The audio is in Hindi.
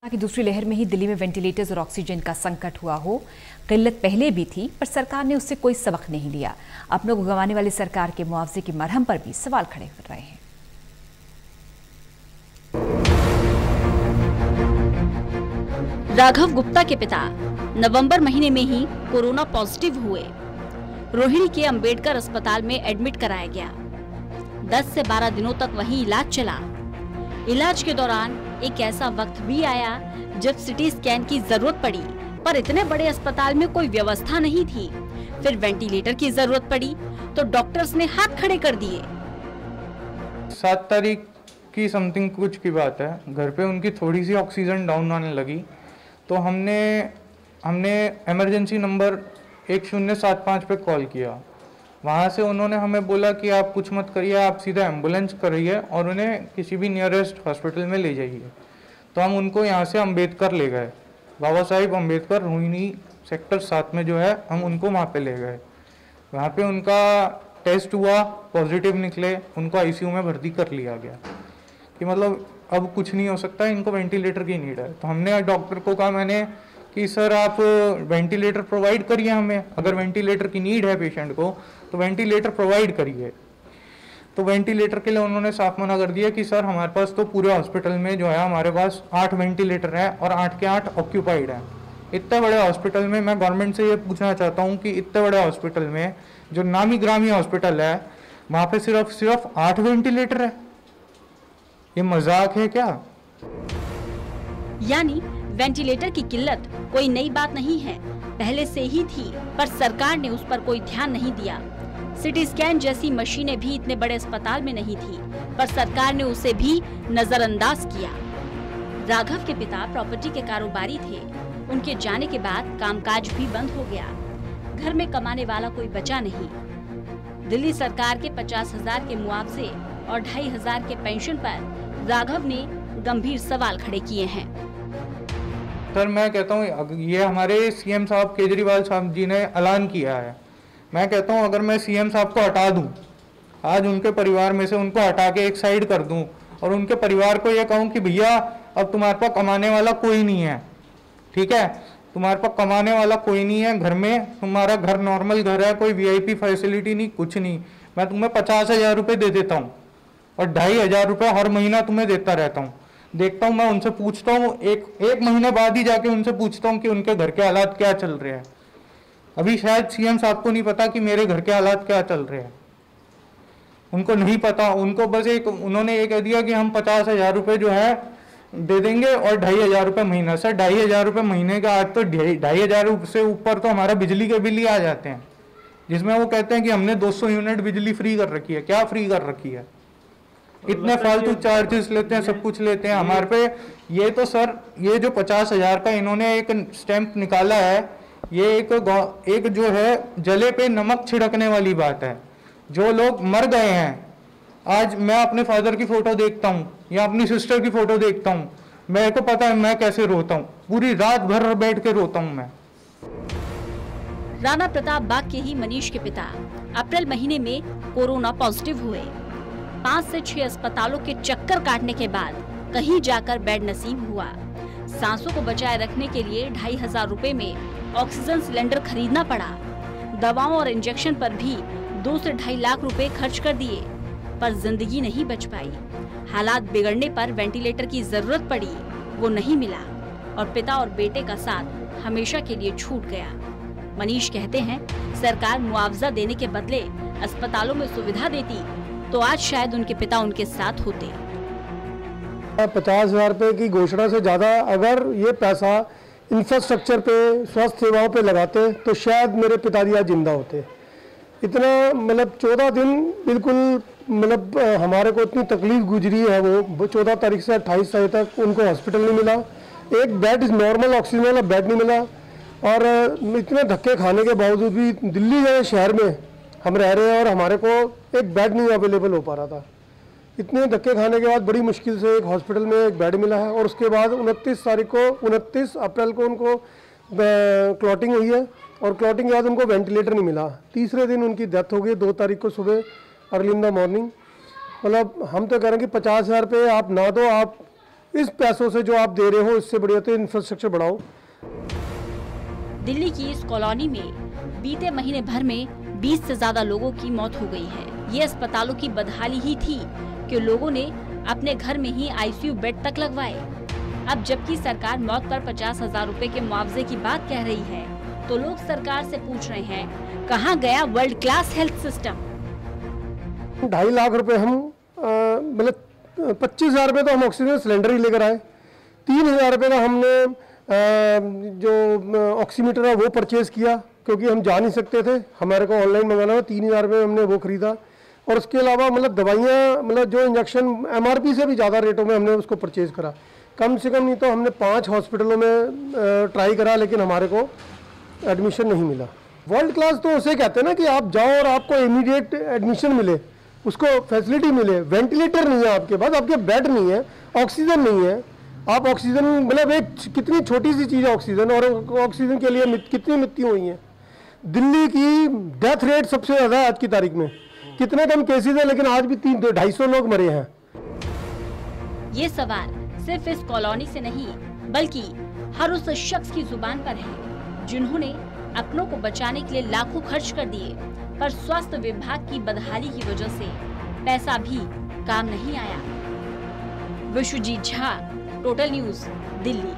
कि दूसरी लहर में ही दिल्ली में वेंटिलेटर्स और ऑक्सीजन का संकट हुआ हो। किल्लत पहले भी थी, पर सरकार ने उससे कोई सबक नहीं लिया। अपनों को गंवाने वाली सरकार के मुआवजे की मरहम पर भी सवाल खड़े कर रहे हैं। राघव गुप्ता के पिता नवंबर महीने में ही कोरोना पॉजिटिव हुए। रोहिणी के अंबेडकर अस्पताल में एडमिट कराया गया। 10 से 12 दिनों तक वहीं इलाज चला। इलाज के दौरान एक ऐसा वक्त भी आया जब सिटी स्कैन की जरूरत पड़ी, पर इतने बड़े अस्पताल में कोई व्यवस्था नहीं थी। फिर वेंटिलेटर की जरूरत पड़ी तो डॉक्टर्स ने हाथ खड़े कर दिए। 7 तारीख की समथिंग कुछ की बात है, घर पे उनकी थोड़ी सी ऑक्सीजन डाउन आने लगी, तो हमने इमरजेंसी नंबर 1075 पे कॉल किया। वहाँ से उन्होंने हमें बोला कि आप कुछ मत करिए, आप सीधा एम्बुलेंस करिए और उन्हें किसी भी नियरेस्ट हॉस्पिटल में ले जाइए। तो हम उनको यहाँ से अम्बेडकर ले गए, बाबा साहिब अम्बेडकर रोहिणी सेक्टर 7 में जो है, हम उनको वहाँ पे ले गए। वहाँ पे उनका टेस्ट हुआ, पॉजिटिव निकले, उनको आईसीयू में भर्ती कर लिया गया कि मतलब अब कुछ नहीं हो सकता, इनको वेंटिलेटर की नीड है। तो हमने डॉक्टर को कहा मैंने कि सर आप वेंटिलेटर प्रोवाइड करिए हमें, अगर वेंटिलेटर की नीड है पेशेंट को तो वेंटिलेटर प्रोवाइड करिए। तो वेंटिलेटर के लिए उन्होंने साफ मना कर दिया कि सर हमारे पास तो पूरे हॉस्पिटल में जो है हमारे पास 8 वेंटिलेटर हैं और 8 के 8 ऑक्यूपाइड हैं। इतने बड़े हॉस्पिटल में मैं गवर्नमेंट से ये पूछना चाहता हूँ कि इतने बड़े हॉस्पिटल में जो नामी ग्रामी हॉस्पिटल है वहाँ पे सिर्फ 8 वेंटिलेटर है, ये मजाक है क्या? यानी वेंटिलेटर की किल्लत कोई नई बात नहीं है, पहले से ही थी, पर सरकार ने उस पर कोई ध्यान नहीं दिया। सिटी स्कैन जैसी मशीनें भी इतने बड़े अस्पताल में नहीं थी, पर सरकार ने उसे भी नजरअंदाज किया। राघव के पिता प्रॉपर्टी के कारोबारी थे। उनके जाने के बाद कामकाज भी बंद हो गया। घर में कमाने वाला कोई बचा नहीं। दिल्ली सरकार के 50,000 के मुआवजे और 2,500 के पेंशन पर राघव ने गंभीर सवाल खड़े किए हैं। सर मैं कहता हूँ ये हमारे सीएम साहब केजरीवाल साहब जी ने ऐलान किया है। मैं कहता हूँ अगर मैं सीएम साहब को हटा दूँ, आज उनके परिवार में से उनको हटा के एक साइड कर दूँ और उनके परिवार को ये कहूँ कि भैया अब तुम्हारे पास कमाने वाला कोई नहीं है, ठीक है, तुम्हारे पास कमाने वाला कोई नहीं है, घर में तुम्हारा घर नॉर्मल घर है, कोई वीआईपी फैसिलिटी नहीं, कुछ नहीं, मैं तुम्हें 50,000 रुपये दे देता हूँ और 2,500 रुपये हर महीना तुम्हें देता रहता हूँ। देखता हूँ मैं उनसे पूछता हूँ, एक महीने बाद ही जाके उनसे पूछता हूँ कि उनके घर के हालात क्या चल रहे हैं। अभी शायद सीएम साहब को नहीं पता कि मेरे घर के हालात क्या चल रहे हैं, उनको नहीं पता। उनको बस उन्होंने ये कह दिया कि हम 50,000 रुपये जो है दे देंगे और 2,500 रुपये महीना। सर 2,500 रुपये महीने का, आज तो 2,500 से ऊपर तो हमारा बिजली के बिल ही आ जाते हैं, जिसमें वो कहते हैं कि हमने 200 यूनिट बिजली फ्री कर रखी है। क्या फ्री कर रखी है? इतने फालतू चार्जेस लेते हैं, सब कुछ लेते हैं हमारे पे। ये तो सर ये जो 50,000 का इन्होंने एक स्टैंप निकाला है, ये एक जो है जले पे नमक छिड़कने वाली बात है। जो लोग मर गए हैं, आज मैं अपने फादर की फोटो देखता हूँ या अपनी सिस्टर की फोटो देखता हूँ, मेरे को पता है मैं कैसे रोता हूँ, पूरी रात भर बैठ के रोता हूँ मैं। राणा प्रताप बाग के ही मनीष के पिता अप्रैल महीने में कोरोना पॉजिटिव हुए। 5 से 6 अस्पतालों के चक्कर काटने के बाद कहीं जाकर बेड नसीब हुआ। सांसों को बचाए रखने के लिए 2,500 रुपए में ऑक्सीजन सिलेंडर खरीदना पड़ा। दवाओं और इंजेक्शन पर भी 2 से 2.5 लाख रुपए खर्च कर दिए, पर जिंदगी नहीं बच पाई। हालात बिगड़ने पर वेंटिलेटर की जरूरत पड़ी, वो नहीं मिला और पिता और बेटे का साथ हमेशा के लिए छूट गया। मनीष कहते हैं सरकार मुआवजा देने के बदले अस्पतालों में सुविधा देती तो आज शायद उनके पिता उनके साथ होते। 50,000 रुपए की घोषणा से ज्यादा अगर ये पैसा इंफ्रास्ट्रक्चर पे, स्वास्थ्य सेवाओं पे लगाते तो शायद मेरे पिताजी आज जिंदा होते। इतना मतलब 14 दिन बिल्कुल मतलब हमारे को इतनी तकलीफ गुजरी है। वो 14 तारीख से 28 तारीख तक उनको हॉस्पिटल नहीं मिला, एक बेड नॉर्मल ऑक्सीजन वाला बेड नहीं मिला और इतने धक्के खाने के बावजूद भी दिल्ली जैसे शहर में हम रह रहे हैं और हमारे को एक बेड नहीं अवेलेबल हो पा रहा था। इतने धक्के खाने के बाद बड़ी मुश्किल से एक हॉस्पिटल में एक बेड मिला है और उसके बाद 29 अप्रैल को उनको क्लॉटिंग हुई है और क्लॉटिंग के बाद उनको वेंटिलेटर नहीं मिला। तीसरे दिन उनकी डेथ हो गई 2 तारीख को सुबह अर्ली इन द मॉर्निंग। मतलब हम तो कह रहे हैं कि 50,000 रुपये आप ना दो, आप इस पैसों से जो आप दे रहे हो इससे बढ़िया तो इंफ्रास्ट्रक्चर बढ़ाओ। दिल्ली की इस कॉलोनी में बीते महीने भर में 20 से ज्यादा लोगों की मौत हो गई है। ये अस्पतालों की बदहाली ही थी कि लोगों ने अपने घर में ही आईसीयू बेड तक लगवाए। अब जबकि सरकार मौत पर 50,000 रुपए के मुआवजे की बात कह रही है, तो लोग सरकार से पूछ रहे हैं, कहां गया world class health system. 2.5 lakh रुपए हम मतलब 25,000 रुपये तो हम ऑक्सीजन सिलेंडर ही लेकर आए। 3,000 रुपये का हमने जो ऑक्सीमीटर है वो परचेज़ किया, क्योंकि हम जा नहीं सकते थे, हमारे को ऑनलाइन मंगाना था। 3,000 रुपये हमने वो खरीदा। और उसके अलावा मतलब दवाइयाँ, मतलब जो इंजेक्शन MRP से भी ज़्यादा रेटों में हमने उसको परचेज़ करा। कम से कम नहीं तो हमने 5 हॉस्पिटलों में ट्राई करा, लेकिन हमारे को एडमिशन नहीं मिला। वर्ल्ड क्लास तो उसे कहते हैं ना कि आप जाओ और आपको इमीडिएट एडमिशन मिले, उसको फैसिलिटी मिले। वेंटिलेटर नहीं है आपके पास, आपके बेड नहीं है, ऑक्सीजन नहीं है। आप ऑक्सीजन मतलब एक कितनी छोटी सी चीज़ है ऑक्सीजन, और ऑक्सीजन के लिए कितनी मृत्यु हुई हैं। दिल्ली की डेथ रेट सबसे ज़्यादा है आज की तारीख में। कितने कम केसेज है, लेकिन आज भी 250 लोग मरे हैं। ये सवाल सिर्फ इस कॉलोनी से नहीं, बल्कि हर उस शख्स की जुबान पर है जिन्होंने अपनों को बचाने के लिए लाखों खर्च कर दिए, पर स्वास्थ्य विभाग की बदहाली की वजह से पैसा भी काम नहीं आया। Vishwajeet Jha, total news, Delhi.